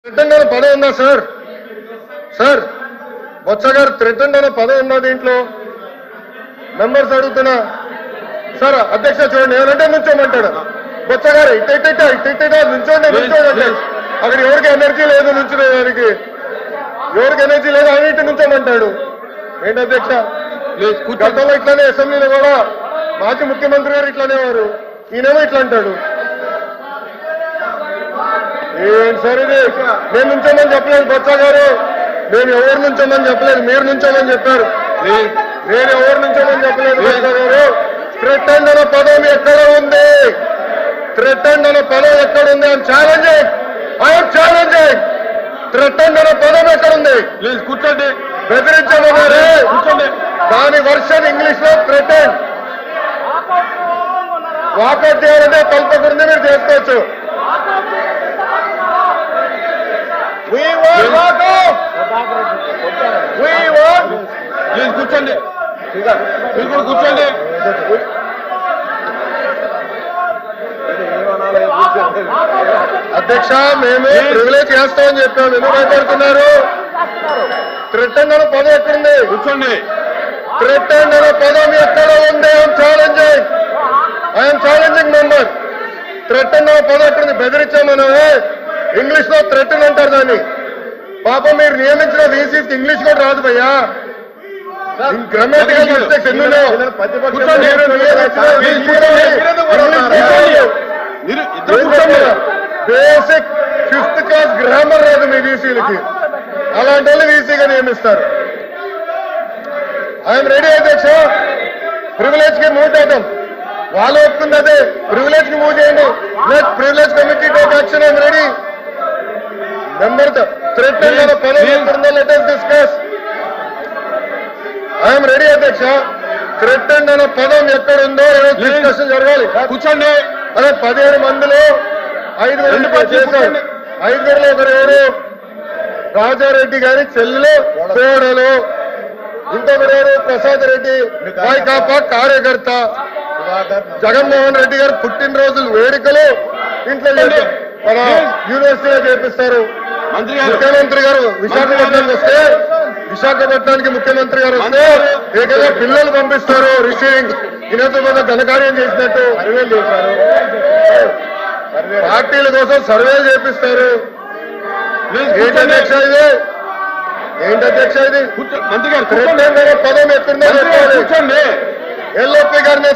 Threaten అనే పదం ఉందా సార్? సార్ బొత్స గారు థ్రెటన్ అనే పదం ఉందా దీంట్లో? మెంబర్స్ అడుగుతున్నా సార్. అధ్యక్ష చూడండి, ఏమంటే నుంచోమంటాడు బొత్స గారు. ఇట్ట నుంచోండి అక్కడ ఎవరికి ఎనర్జీ లేదు నుంచునేదానికి, ఎవరికి ఎనర్జీ లేదు ఆయన ఇంటి నుంచోమంటాడు. ఏంటి అధ్యక్ష? గతంలో ఇట్లానే అసెంబ్లీలో కూడా మాజీ ముఖ్యమంత్రి గారు ఇట్లానే వారు, ఈయనేమో ఇట్లా అంటాడు. ఏంటి సార్ ఇది? నేను నుంచోమని చెప్పలేదు బొత్స గారు, నేను ఎవరు నుంచోమని చెప్పలేదు, మీరు నుంచోమని చెప్పారు. నేను ఎవరు నుంచోమని చెప్పలేదు బొత్స గారు. థ్రెటన్ అనే పదం ఎక్కడ ఉంది? థ్రెటన్ అనే పదం ఎక్కడ ఉంది? I'm challenging. థ్రెటన్ అనే పదం ఎక్కడ ఉంది? ప్లీజ్ కూర్చోండి. బెదిరించమన్నారే, కూర్చోండి. దాని వర్షన్ ఇంగ్లీష్ లో థ్రెటన్. వాకౌట్ చేయాలంటే తలపకుండా మీరు చేసుకోవచ్చు. We want walkout. We want. Please కూర్చోండి. మీరు కూడా కూర్చోండి. అధ్యక్ష మేము ప్రివిలేజ్ చేస్తామని చెప్పాము, ఎందుకు భయపడుతున్నారు? థ్రెటన్ అనే పదం ఎక్కడుంది? కూర్చోండి. థ్రెటన్ అనే పదం ఎక్కడ ఉంది? I'm challenging member. థ్రెటన్ అనే పదం ఎక్కడుంది? బెదిరించామనే ఇంగ్లీష్ లో థ్రెటన్ అంటారు దాన్ని. పాపం మీరు నియమించిన వీసీకి ఇంగ్లీష్ కూడా రాదు భయ్యా. గ్రామటికల్ మిస్టేక్స్ ఎన్నో. బేసిక్ 5th క్లాస్ గ్రామర్ రాదు మీ వీసీలకి, అలాంటి వాళ్ళు వీసీగా నియమిస్తారు. ఐఎమ్ రెడీ అధ్యక్ష. ప్రివిలేజ్ కి మూవ్ చేద్దాం. వాళ్ళు ఒప్పుకుంది అదే, ప్రివిలేజ్ కి మూవ్ చేయండి. Let privilege committee take action. I'm ready. Member threaten అనే పదం ఎక్కడుందో let us discuss. I'm ready అధ్యక్ష. థ్రెటన్ అనే పదం ఎక్కడుందో డిస్కషన్ జరగాలి. కూర్చోండి. అదే 17 మందిలో 5 చేశారు. 5లో ఒకరు రాజారెడ్డి గారి చెల్లెలు కోడలు, ఇంకొకరు ప్రసాద్ రెడ్డి వైకాపా కార్యకర్త. జగన్మోహన్ రెడ్డి గారు పుట్టినరోజులు వేడుకలు ఇంట్లో మన యూనివర్సిటీలో చేపిస్తారు. ముఖ్యమంత్రి గారు విశాఖపట్నానికి వస్తే, విశాఖపట్నానికి ముఖ్యమంత్రి గారు వస్తే ఏకంగా పిల్లలు పంపిస్తారు రిసీవింగ్. ఈయనతో పెద్ద ఘనకార్యం చేసినట్టు సర్వేలు చేశారు. పార్టీల కోసం సర్వేలు చేపిస్తారు. ఏంటి అధ్యక్ష ఇది? ఏంటి అధ్యక్ష ఇది? మంత్రి గారు పదం ఎక్కడుందో కూర్చోండి. ఎల్ఓపి గారిని